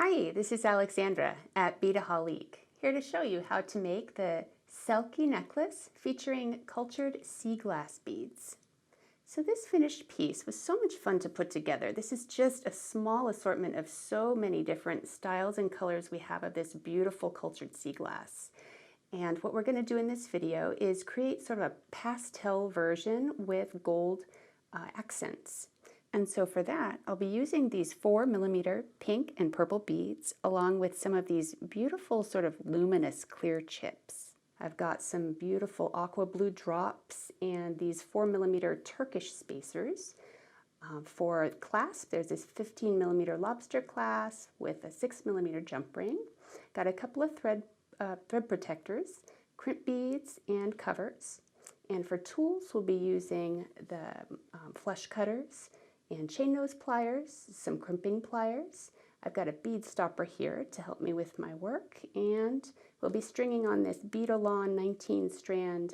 Hi, this is Alexandra at Beadaholique, here to show you how to make the Selkie necklace featuring cultured sea glass beads. So this finished piece was so much fun to put together. This is just a small assortment of so many different styles and colors we have of this beautiful cultured sea glass. And what we're going to do in this video is create sort of a pastel version with gold accents. And so for that, I'll be using these 4mm pink and purple beads along with some of these beautiful sort of luminous clear chips. I've got some beautiful aqua blue drops and these 4mm Turkish spacers. For clasp, there's this 15mm Lobster clasp with a 6mm jump ring. Got a couple of thread protectors, crimp beads, and covers. And for tools, we'll be using the flush cutters and chain nose pliers, some crimping pliers. I've got a bead stopper here to help me with my work, and we'll be stringing on this Beadalon 19 strand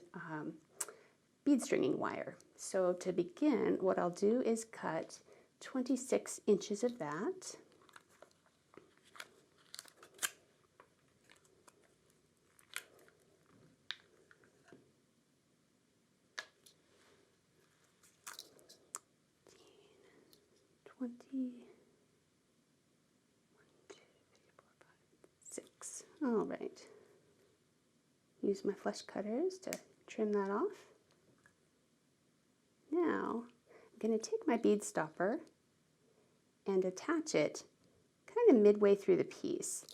bead stringing wire. So to begin, what I'll do is cut 26 inches of that. All right. Use my flush cutters to trim that off. Now, I'm going to take my bead stopper and attach it kind of midway through the piece.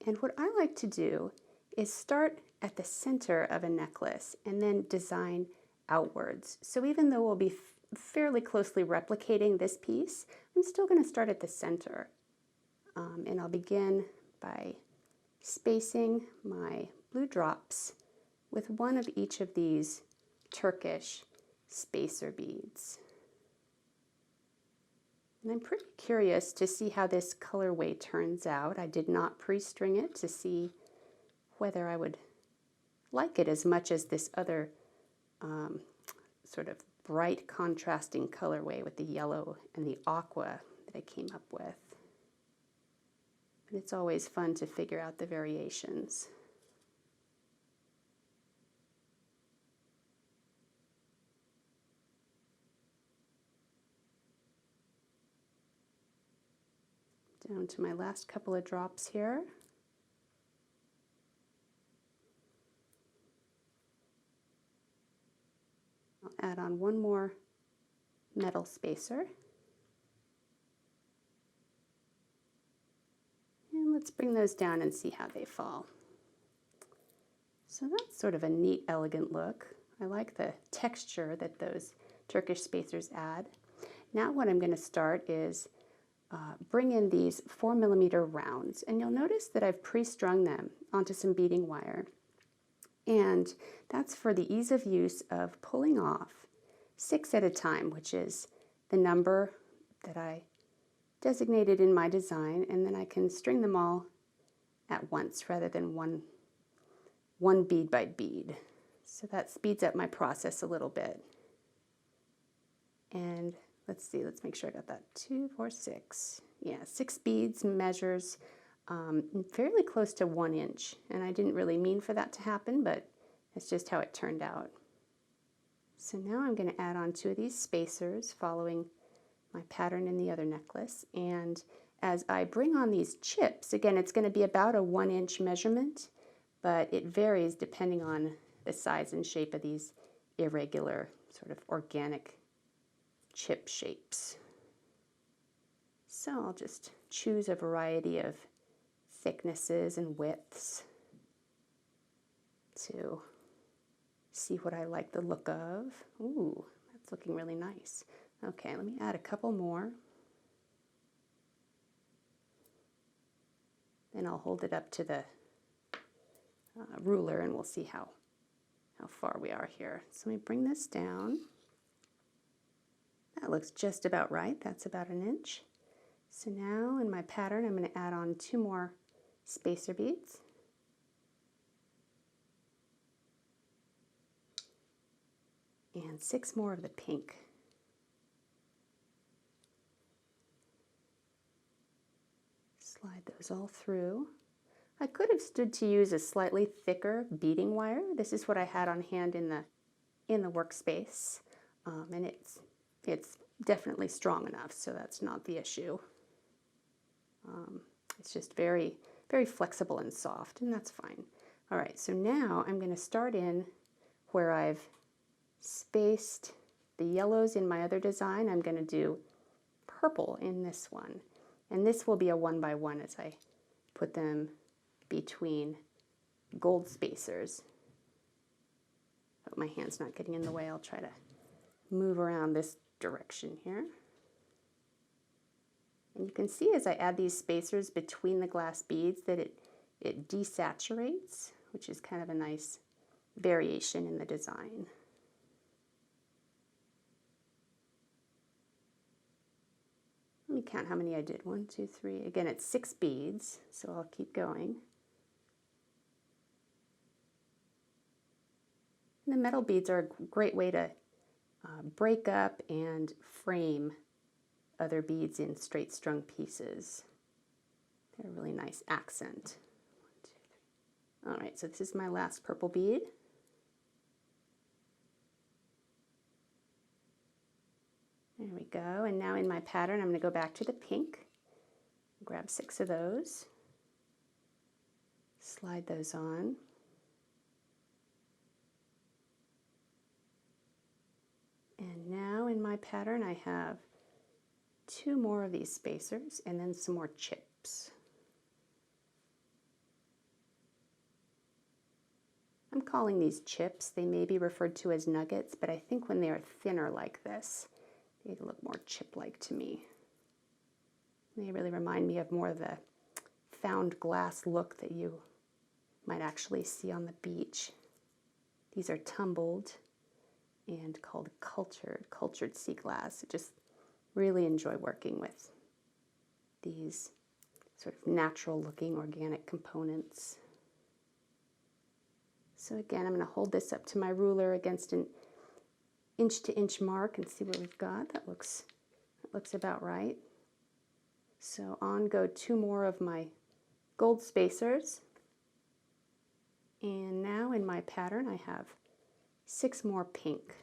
And what I like to do is start at the center of a necklace and then design outwards. So even though we'll be fairly closely replicating this piece, I'm still going to start at the center. And I'll begin by spacing my blue drops with one of each of these Turkish spacer beads. And I'm pretty curious to see how this colorway turns out. I did not pre-string it to see whether I would like it as much as this other sort of bright contrasting colorway with the yellow and the aqua that I came up with. But it's always fun to figure out the variations. Down to my last couple of drops here. I'll add on one more metal spacer. And let's bring those down and see how they fall. So that's sort of a neat, elegant look. I like the texture that those Turkish spacers add. Now what I'm going to start is bring in these 4mm rounds. And you'll notice that I've pre-strung them onto some beading wire. And that's for the ease of use of pulling off 6 at a time, which is the number that I designated in my design, and then I can string them all at once rather than one bead by bead. So that speeds up my process a little bit. And let's see, let's make sure I got that. 2, 4, 6. Yeah, 6 beads, measures fairly close to 1 inch. And I didn't really mean for that to happen, but it's just how it turned out. So now I'm going to add on 2 of these spacers following my pattern in the other necklace. And as I bring on these chips, again, it's going to be about a 1 inch measurement, but it varies depending on the size and shape of these irregular sort of organic chip shapes. So I'll just choose a variety of thicknesses and widths to see what I like the look of. Ooh, that's looking really nice. Okay, let me add a couple more. Then I'll hold it up to the ruler and we'll see how far we are here. So let me bring this down. That looks just about right. That's about 1 inch. So now in my pattern, I'm going to add on 2 more spacer beads. And 6 more of the pink. Slide those all through. I could have stood to use a slightly thicker beading wire. This is what I had on hand in the workspace, and it's definitely strong enough, so that's not the issue. It's just very, very flexible and soft, and that's fine. All right, so now I'm going to start in where I've spaced the yellows in my other design. I'm going to do purple in this one, and this will be a 1 by 1 as I put them between gold spacers. Hope my hand's not getting in the way. I'll try to move around this direction here. And you can see as I add these spacers between the glass beads that it desaturates, which is kind of a nice variation in the design. Let me count how many I did. 1, 2, 3. Again, it's 6 beads, so I'll keep going. And the metal beads are a great way to break up and frame other beads in straight strung pieces. They're a really nice accent. 1, 2, 3. All right, so this is my last purple bead. There we go, and now in my pattern I'm going to go back to the pink, grab 6 of those, slide those on, and now in my pattern I have 2 more of these spacers and then some more chips. I'm calling these chips. They may be referred to as nuggets, but I think when they are thinner like this, they look more chip-like to me. They really remind me of more of the found glass look that you might actually see on the beach. These are tumbled and called cultured sea glass. I just really enjoy working with these sort of natural-looking organic components. So again, I'm going to hold this up to my ruler against an inch-to-inch mark and see what we've got. That looks about right. So on go 2 more of my gold spacers. And now in my pattern I have 6 more pink.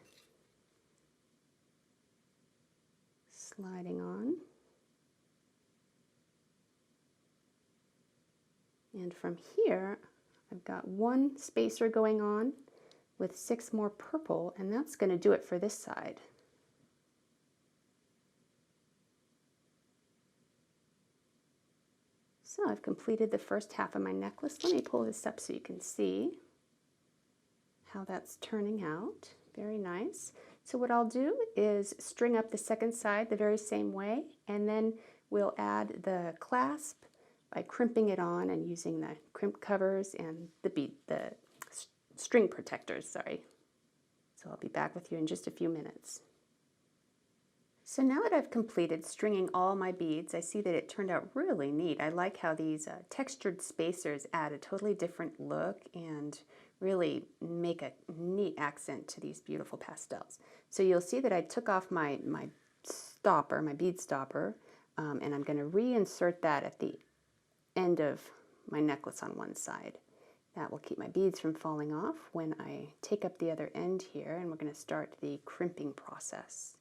Sliding on. And from here I've got 1 spacer going on with 6 more purple, and that's going to do it for this side. So I've completed the first half of my necklace. Let me pull this up so you can see how that's turning out. Very nice. So what I'll do is string up the second side the very same way, and then we'll add the clasp by crimping it on and using the crimp covers and the string protectors, sorry. So I'll be back with you in just a few minutes. So now that I've completed stringing all my beads, I see that it turned out really neat. I like how these textured spacers add a totally different look and really make a neat accent to these beautiful pastels. So you'll see that I took off my stopper, my bead stopper, and I'm going to reinsert that at the end of my necklace on one side. That will keep my beads from falling off when I take up the other end here, and we're going to start the crimping process.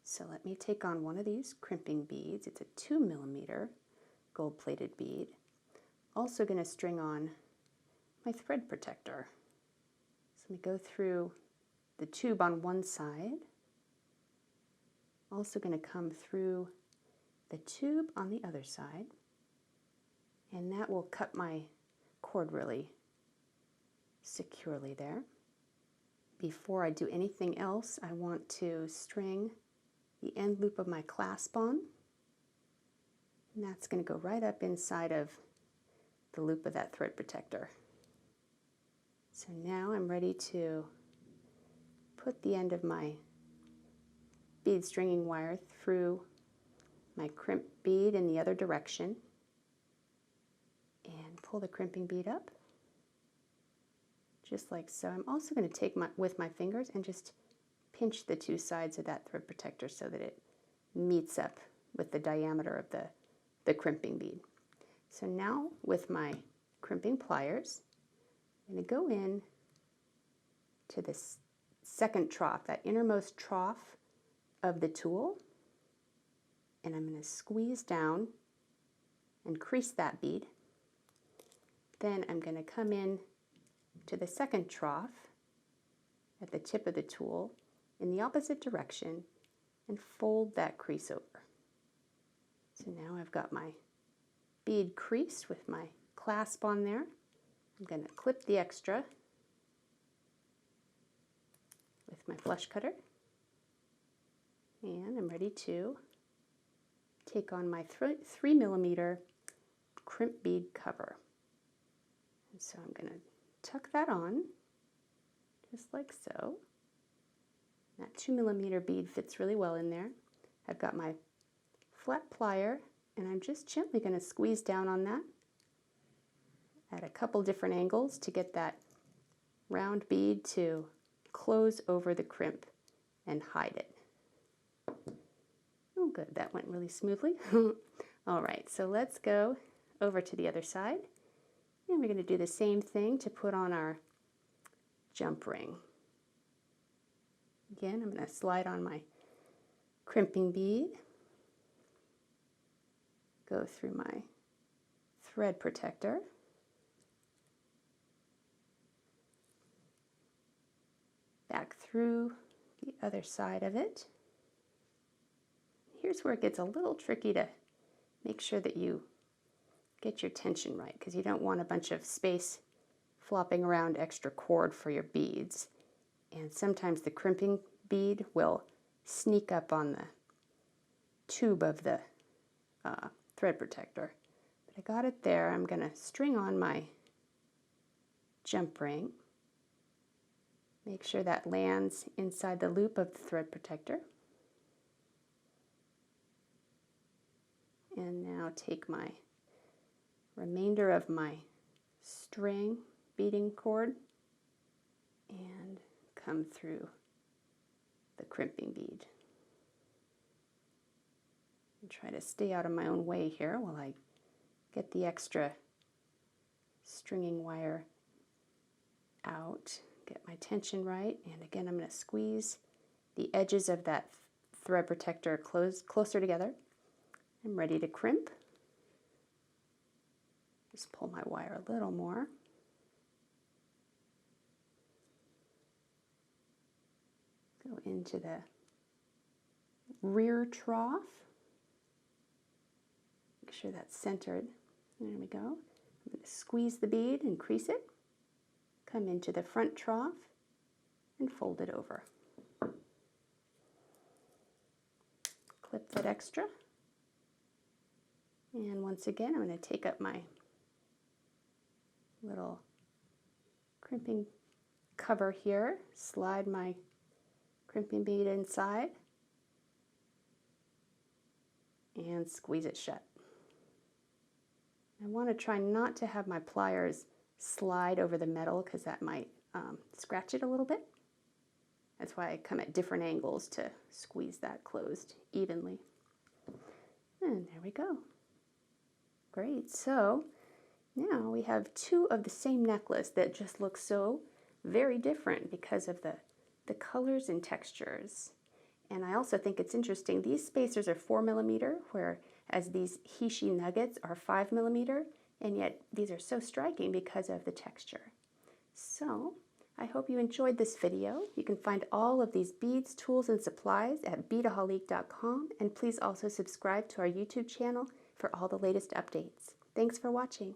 So let me take on one of these crimping beads. It's a 2mm gold-plated bead. Also going to string on my thread protector. So let me go through the tube on one side. Also going to come through the tube on the other side. And that will cut my cord really securely there. Before I do anything else, I want to string the end loop of my clasp on, and that's going to go right up inside of the loop of that thread protector. So now I'm ready to put the end of my bead stringing wire through my crimp bead in the other direction and pull the crimping bead up just like so. I'm also going to take with my fingers and just pinch the 2 sides of that thread protector so that it meets up with the diameter of the crimping bead. So now with my crimping pliers, I'm going to go in to this second trough, that innermost trough of the tool, and I'm going to squeeze down and crease that bead. Then I'm going to come in to the second trough at the tip of the tool in the opposite direction and fold that crease over. So now I've got my bead creased with my clasp on there. I'm going to clip the extra with my flush cutter, and I'm ready to take on my 3mm crimp bead cover. And so I'm going to tuck that on just like so. That 2mm bead fits really well in there. I've got my flat plier, and I'm just gently going to squeeze down on that at a couple different angles to get that round bead to close over the crimp and hide it. Oh good, that went really smoothly. All right, so let's go over to the other side, and we're going to do the same thing to put on our jump ring. Again, I'm going to slide on my crimping bead, go through my thread protector, back through the other side of it. Here's where it gets a little tricky to make sure that you get your tension right, because you don't want a bunch of space flopping around extra cord for your beads. And sometimes the crimping bead will sneak up on the tube of the thread protector. But I got it there. I'm going to string on my jump ring. Make sure that lands inside the loop of the thread protector. And now take my remainder of my string beading cord and come through the crimping bead. And try to stay out of my own way here while I get the extra stringing wire out. Get my tension right, and again I'm going to squeeze the edges of that thread protector closer together. I'm ready to crimp. Just pull my wire a little more. Go into the rear trough. Make sure that's centered. There we go. I'm going to squeeze the bead and crease it. Come into the front trough and fold it over. Clip that extra. And once again, I'm going to take up my little crimping cover here, slide my crimping bead inside, and squeeze it shut. I want to try not to have my pliers slide over the metal because that might scratch it a little bit. That's why I come at different angles to squeeze that closed evenly. And there we go. Great, so now we have two of the same necklace that just look so very different because of the colors and textures. And I also think it's interesting, these spacers are 4mm, whereas these Heishe nuggets are 5mm, and yet these are so striking because of the texture. So I hope you enjoyed this video. You can find all of these beads, tools, and supplies at Beadaholique.com, and please also subscribe to our YouTube channel for all the latest updates. Thanks for watching.